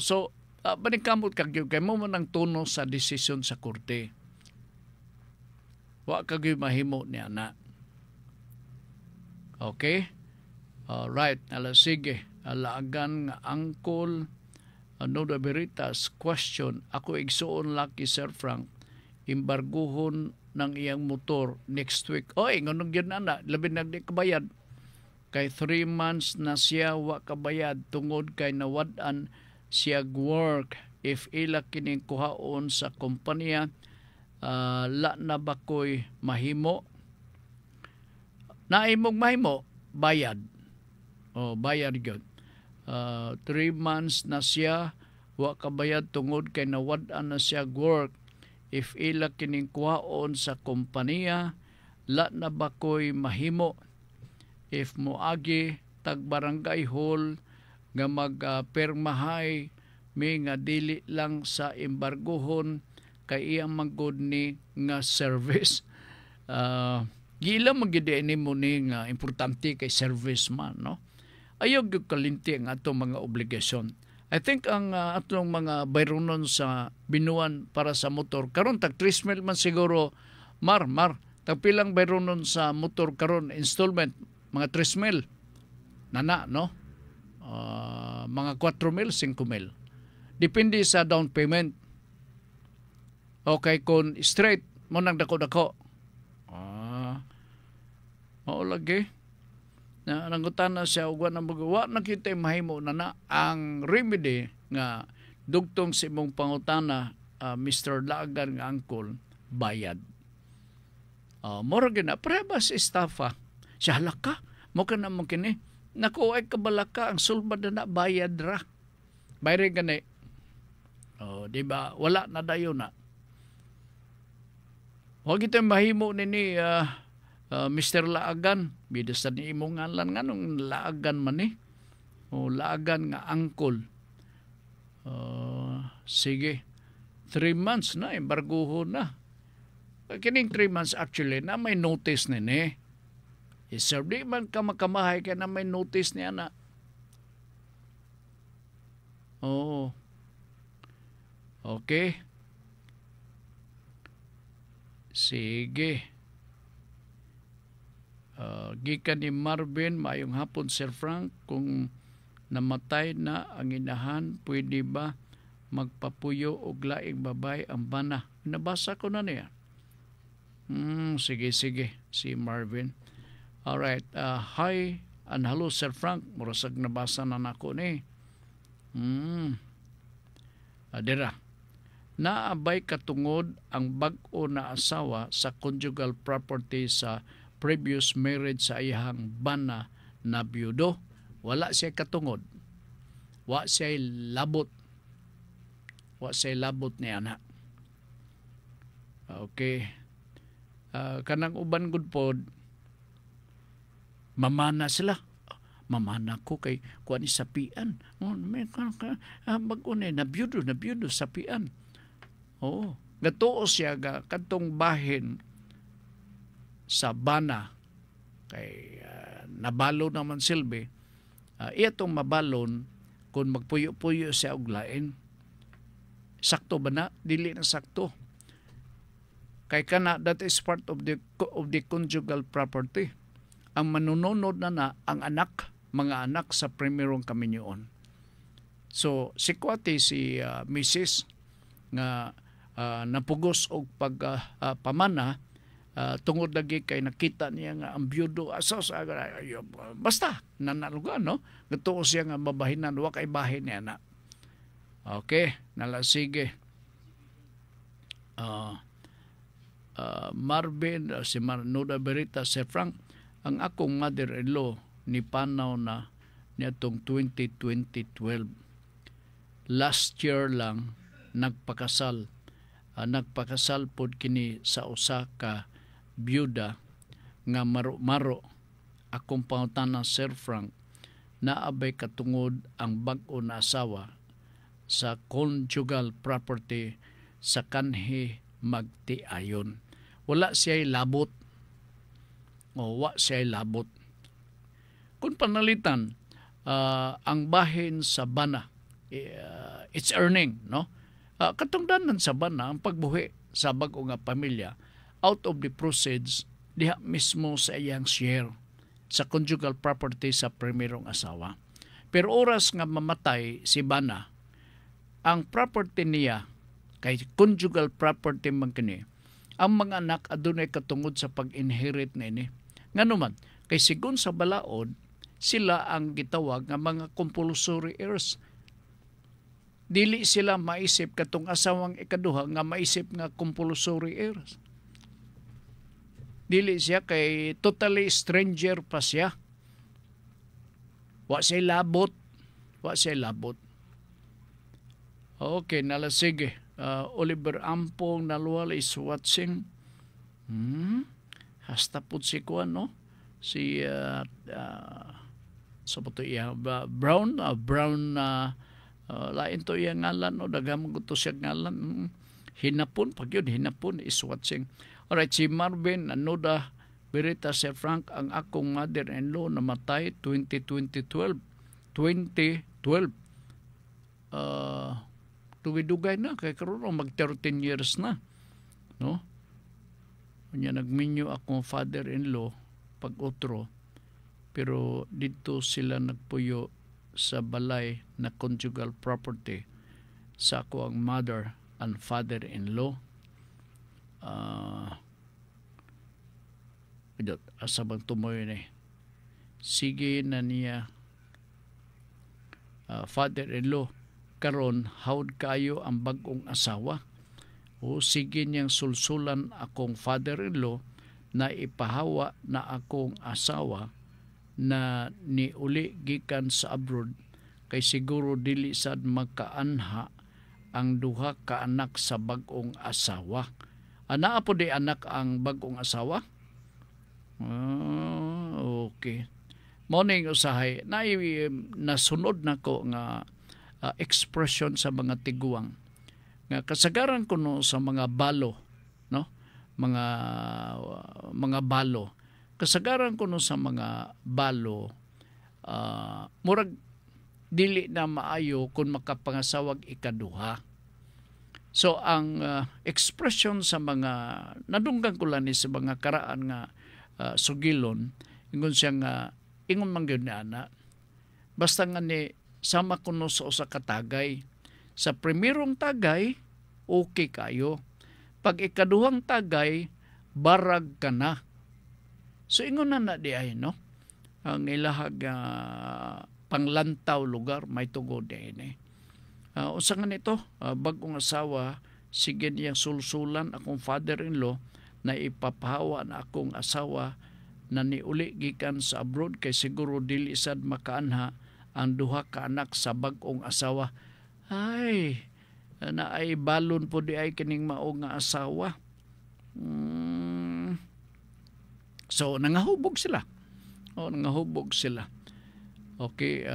So, banikamot kagyo kay mo man ang tuno sa desisyon sa korte. Wa kagyo mahimo niya na. Okay? Alright, sige. Alaagan nga angkol Noda Veritas, question, ako igsuon laki Sir Frank, imbarguhon ng iyang motor next week. Oy, ngunong yun na, labi na di kabayad. Kay 3 months na siya wa kabayad tungod kay nawad-an siya work. If ila kining kuhaon sa kompanya, la na bakoy mahimo. Na imong mahimo, bayad. Bayad yun. 3 months na siya wa kabayad tungod kay nawad-an na siya work. If ila kining kuhaon sa kompanya, la na ba ko'y mahimo? If moagi tag barangay hall nga magpermahay may nga dili lang sa embargohon kay iyang manggod ni nga service. Gila magidi ni mo ni nga importante kay serviceman, no? Ayaw gyud kalinti ang atong mga obligasyon. I think ang atong mga bayronon sa binuan para sa motor karon tag 3,000 man siguro mar tagpilang bayronon sa motor karon installment mga 3,000 nana, no? Mga 4,000, 5,000 depende sa down payment. Okay, kung straight mo nang dako-dako mao lagi na nangutan na siya ug na magawa na kita mahimo na ang remedy nga dugtong sa imong pangutana, Mr. Laagan nga angkol, bayad. Mora gina prebas estafa siya halaka mo ka na mo kini naku ay kabalaka ang sulbad na bayad ra bayre gani. Di ba wala na dayon na wag ito mahimo nini Mr. Laagan, bidas na ni imong ngalan nga nung Laagan man eh. Laagan nga angkol. Sige, 3 months na, embargoho na. Kining 3 months actually na may notice nini. Sir, di man ka makamahay kaya na may notice niya na. Okay. Sige. Gikan ni Marvin, mayong hapon Sir Frank, kung namatay na ang inahan, pwede ba magpapuyo og laing babay ang bana? Nabasa ko na niya. Sige, si Marvin. Alright, hi and hello Sir Frank, murasag nabasa na nako ni. Adira, naabay katungod ang bag-o na asawa sa conjugal property sa previous marriage sa iyang bana na byudo. Wala siya katungod. Wa siya labot. Wa siya labot ni anak. Okay. Kanang uban gud pod mamana sila. Mamana ko kay kuan sapian. Bag-o na byudo sapian. Gatuo siya ga kadtong bahin sa bana kay nabalo naman silbi iyatong mabalon kung magpuyo-puyo siya og lain. Sakto ba na? Dili na sakto. Kay kana that is part of the conjugal property. Ang manununod na ang anak, mga anak sa primerong kaminyoon. So si Kwati, si Mrs. nga napugos og pagpamana tungod lagi kay nakita niya nga ang byudo basta nanalugan, no? Gatuo siya nga mabahinan wa kay bahin niya na. Okay, nalasige. Marvin, si Nuda Berita, Sir Frank, ang akong mother-in-law ni panaw na nitong 2012. Last year lang nagpakasal. Nagpakasal pod kini sa usa ka byuda nga maro-maro. Akong pangutana, Sir Frank, naabay katungod ang bag-o na asawa sa conjugal property sa kanhi magtiayon. Wala siya'y labot. Wa siya'y labot. Kung panalitan, ang bahin sa bana, it's earning, no? Katungdanan sa bana, ang pagbuhi sa bag-o nga pamilya, out of the proceeds, diha mismo sa iyang share sa conjugal property sa primerong asawa. Pero oras nga mamatay si bana, ang property niya, kay conjugal property man kini, ang mga anak adunay katungod sa pag-inherit na ini. Nga naman, kay sigon sa balaod, sila ang gitawag nga mga compulsory heirs. Dili sila maisip katong asawang ikaduha nga maisip nga compulsory heirs. Dili siya kay totally stranger pa siya. Wa siya labot. Wa siya labot. Okay, sige. Oliver Ampong Nalual is watching. Hasta po si Kuan, no? Si so po to iya Brown lain to iya ngalan, no? Daghang ko to siya ngalan. Hinapon pag yun, hinapon is watching. Alright, si Marvin Anoda Berita, Sir Frank, ang akong mother-in-law namatay 2012. Dugay-dugay na kay karon mag 13 years na, no? Unya nagminyo akong father-in-law pag utro, pero dito sila nagpuyo sa balay na conjugal property sa ako ang mother and father-in-law. Asabang tumoy na sige na niya father-in-law karon hawd kayo ang bagong asawa, o sige niyang sulsulan akong father-in-law na ipahawa na akong asawa na niuli gikan sa abroad, kay siguro dili sad magkaanha ang duha ka anak sa bagong asawa. Ana po di anak ang bagong asawa? Okay. Morning usahay. Nasunod na ko nga expression sa mga tiguang. Nga kasagaran ko no sa mga balo, no? Mga balo. Kasagaran ko no sa mga balo, murag dili na maayo kung makapangasawag ikaduha. So ang expression sa mga nadunggan ko lang ni sa mga karaan nga sugilon, ingon siya nga ingon man gyud ni ana. Basta nga ni sama kuno sa usa ka tagay. Sa primerong tagay okay kayo. Pag ikaduhang tagay barag ka na. So ingon na di ay, no? Ang ilahag panglantaw lugar may tugod din. Usa nga nito, bagong asawa, sige niyang sulsulan akong father-in-law na ipapahawa na akong asawa na niuli gikan sa abroad, kay siguro dili sad makaanha ang duha ka anak sa bagong asawa. Ay, na ay balon po di ay kining mao nga asawa. So nangahubog sila. Nangahubog sila. Okay,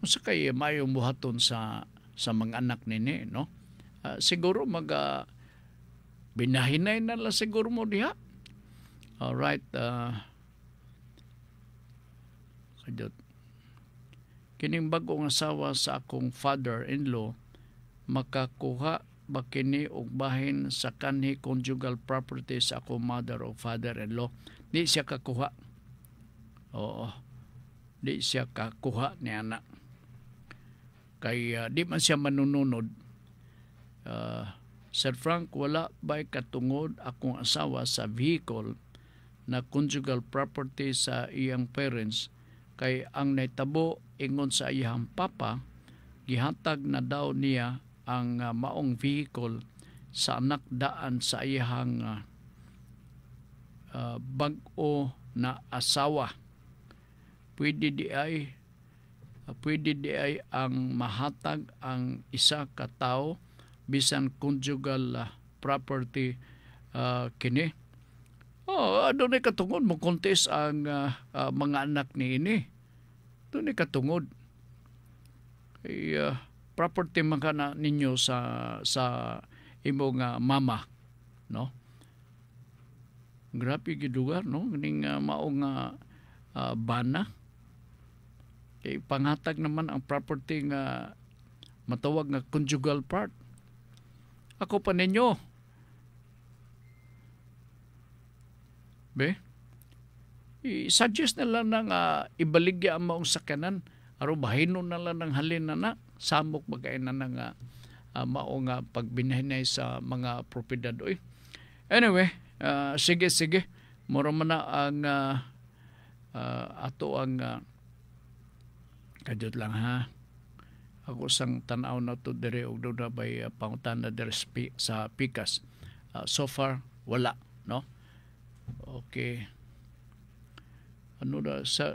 unsa kay mayong buhaton sa mga anak nini, no? Siguro binahinay na lang siguro mo diha. Alright. Kining bagong asawa sa akong father-in-law makakuha ba kini og bahin sa kanhi conjugal property sa akong mother o father-in-law? Di siya kakuha. Oo. Di siya kakuha ni anak. Kay di man siya manununod. Sir Frank, wala ba'y katungod akong asawa sa vehicle na conjugal property sa iyang parents, kay ang naitabo ingon sa iyang papa gihatag na daw niya ang maong vehicle sa anak daan sa iyang bag-o na asawa. Pwede di ay ang mahatag ang isa ka tawo bisan conjugal property kini. Doon ay katungod mo contest ang mga anak ni ini. Doon ay katungod. Property man ka na ninyo sa imong mama, no? Grabe gid lugar, no? Ning maong bana. Kay pangatag naman ang property nga matawag nga conjugal part. Ako pa ninyo. I-suggest na lang na ibaligya ang maong sakanan. Aro bahinon na lang ng halin na samok bagay na nga maong pagbinahinay sa mga propiedad. Anyway, sige. Mura man na ang ato ang kadot lang ha. Ako sang tanaw na to dire og do na bay pangutan na dire sa Pikas. So far wala, no? Okay.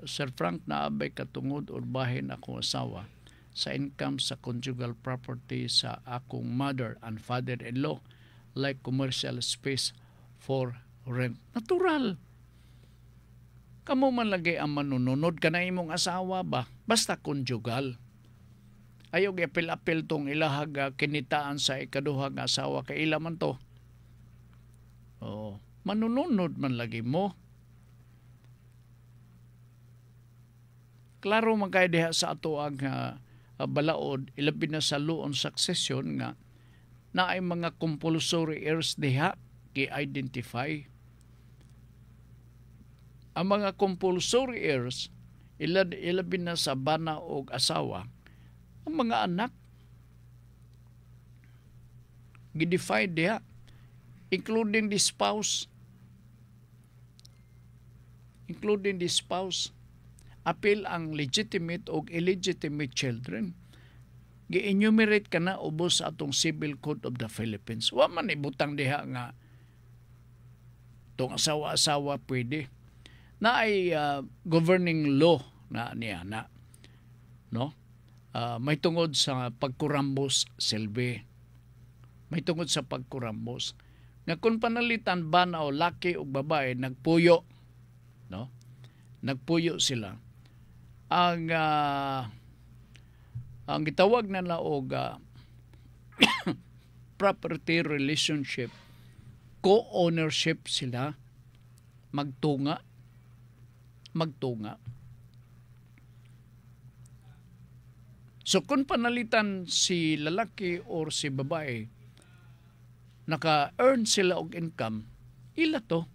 Sir Frank, naabay katungod or bahin akong asawa sa income sa conjugal property sa akong mother and father-in-law, like commercial space for rent. Natural. Kamo man lagi ang manununod ka na imong asawa ba? Basta conjugal. Ayaw apil-apil tong ilahag kinitaan sa ikaduha nga asawa kay ila man to. Manununod man lagi mo. Klaro man kay diha sa ato ang balaod, ilabi na sa law on succession nga na ay mga compulsory heirs diha i-identify. Ang mga compulsory heirs ilabi na sa bana o asawa, ang mga anak gidefine diha, including the spouse. Apil ang legitimate o illegitimate children. Gi-enumerate ka na ubos sa atong Civil Code of the Philippines. Wa man ibutang diha nga tong asawa-asawa pwede. Na ay governing law na niya na. No? May tungod sa pagkurambos, Silvi. May tungod sa pagkurambos. Nga kung panalitan ba na o laki o babae, nagpuyo. No? Nagpuyo sila. Ang gitawag na laog property relationship, co-ownership sila, magtunga. So kung panalitan si lalaki or si babae, naka-earn sila og income, ila to.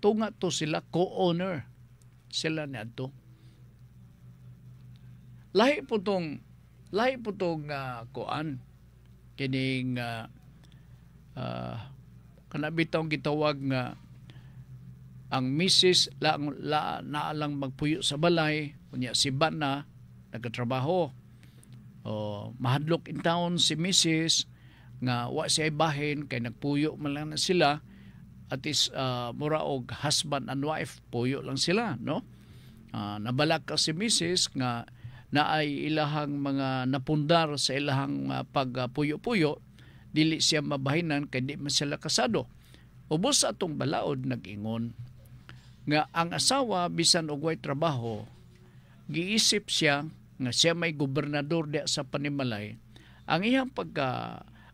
Tunga to sila, co-owner sila na to. Lahi po tong kuan kining kanabitong gitawag nga ang misis naalang magpuyo sa balay, kunya si bana nagatrabaho. Mahadlok in town si misis nga wa siya bahin kay nagpuyo man lang na sila. At is mura og husband and wife, puyo lang sila, no? Nabalak ka si Mrs. nga na ay ilahang mga napundar sa ilahang pagpuyo-puyo, dili siya mabahinan kay di man sila kasado. Ubos sa atong balaod nag-ingon nga ang asawa bisan og way trabaho, giisip siya nga siya may gobernador di sa Panimalay. Ang iyang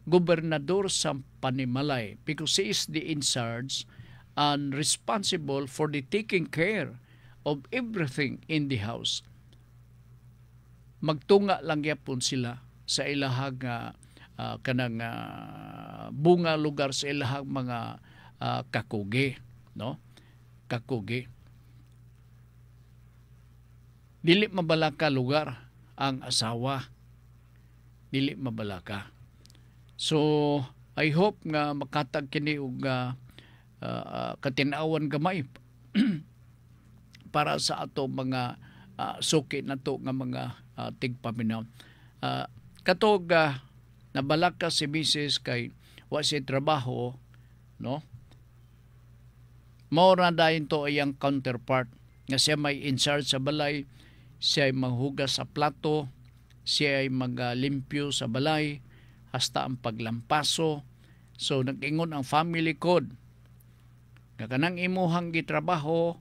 gobernador sa Panimalay because he is the in charge and responsible for the taking care of everything in the house. Magtunga lang yapon sila sa ilahang kanang bunga lugar sa ilahang mga kakugi, no? Kakugi. Dili mabalaka lugar ang asawa. Dili mabalaka. So, I hope nga makatag kini og katinawan gamay para sa ato mga suki nato nga mga tigpaminaw. Katog nabalaka si Mrs. kay wa siya trabaho, no? Mao ra dayon to iyang counterpart nga siya may in charge sa balay, siya ay maghugas sa plato, siya ay maglimpyo sa balay, hasta ang paglampaso. So nag-ingon ang family code nga kanang imuhang gitrabaho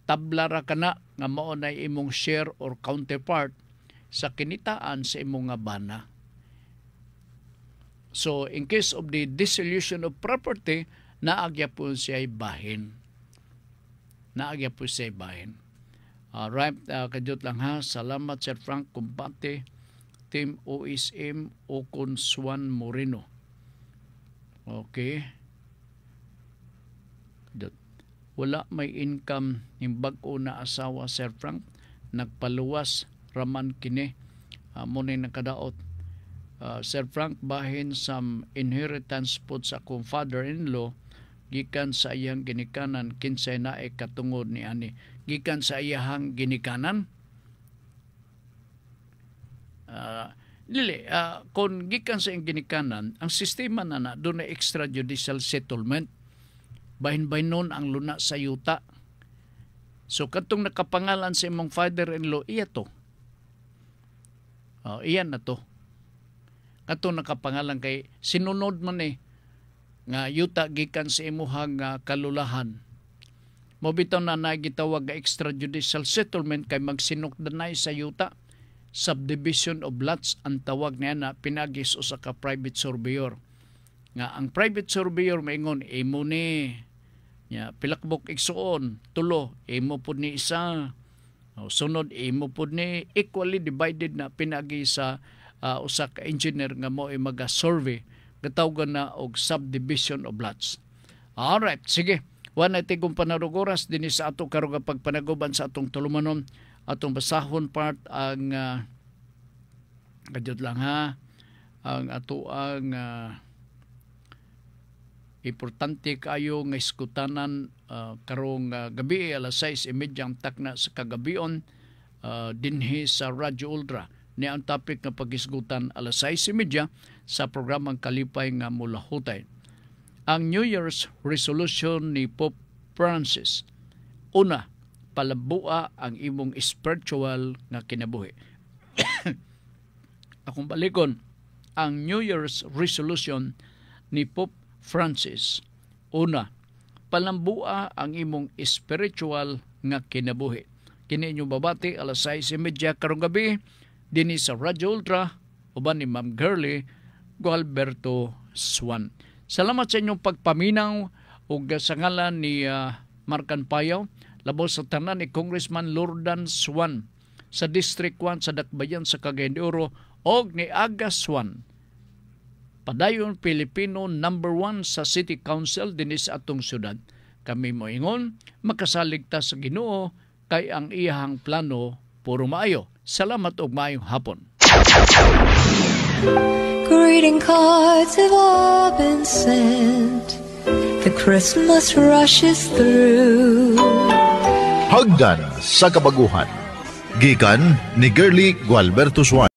tabla ra kana nga mao nay imong share or counterpart sa kinitaan sa imong nga bana. So in case of the dissolution of property, naagya po siya bahin. Alright, kadiyot lang ha. Salamat Sir Frank Kumbate, Team OSM Ocon Swan Moreno. Okay. Wala may income yung bag-o na asawa Sir Frank. Nagpaluwas raman kini. Muna nakadaot. Sir Frank, bahin sa inheritance po sa akong father-in-law gikan sa iyang ginikanan kinsay na ay katungod ni ani. Gikan sa iyang ginikanan. Kung gikan sa iyang ginikanan, ang sistema na doon na extrajudicial settlement. Bahin-bahin nun ang luna sa yuta. So katong nakapangalan sa imong father-in-law, iya to. Iyan na to. Katong nakapangalan kay sinunod man nga yuta gikan sa imuhang kalulahan. Mobitaw na nagitawag nga extrajudicial settlement kay magsinukdanay sa yuta. Subdivision of lots ang tawag niya na pinagis o sa ka private surveyor. Nga ang private surveyor maingon, imo ni pilakbok igsuon, tulo, imo po ni isa. Sunod, imo po ni equally divided na pinagi sa usa ka engineer nga mo ay maga-survey. Gatawgan na og subdivision of lots. Alright, sige. Wala natin kung panarugoras din sa ato karong pagpanaguban sa atong tulumanon. Atong basahon part ang kadyo lang ang ato ang importante kayo nga iskutanan karong gabi alas 6:30 ang takna sa kagabion dinhi sa Radyo Ultra ni ang topic nga pagisgutan alas 6:30 sa programang Kalipay nga Mulahutay. Ang New Year's resolution ni Pope Francis. Una, palabua ang imong spiritual nga kinabuhi. Akong balikon, ang New Year's resolution ni Pope Francis. Una, palambua ang imong spiritual nga kinabuhi. Kini inyong babati alas 6:30 karong gabi dinhi sa Radyo Ultra uban ni Ma'am Girly Gualberto Swan. Salamat sa inyong pagpaminaw ug sa ngalan ni Marcan Payaw, labos sa tanan ni Congressman Lordan Swan sa District 1 sa Dakbayan sa Cagayan de Oro og ni Aga Swan. Padayon Pilipino number 1 sa City Council dinis atong syudad. Kami moingon makasaligtas sa Ginoo kay ang iyahang plano puro maayo. Salamat og maayong hapon. Greeting cards have all been sent. The Christmas rush is through. Hagdan sa kabaguhan. Gikan ni Girly Gualberto Swan.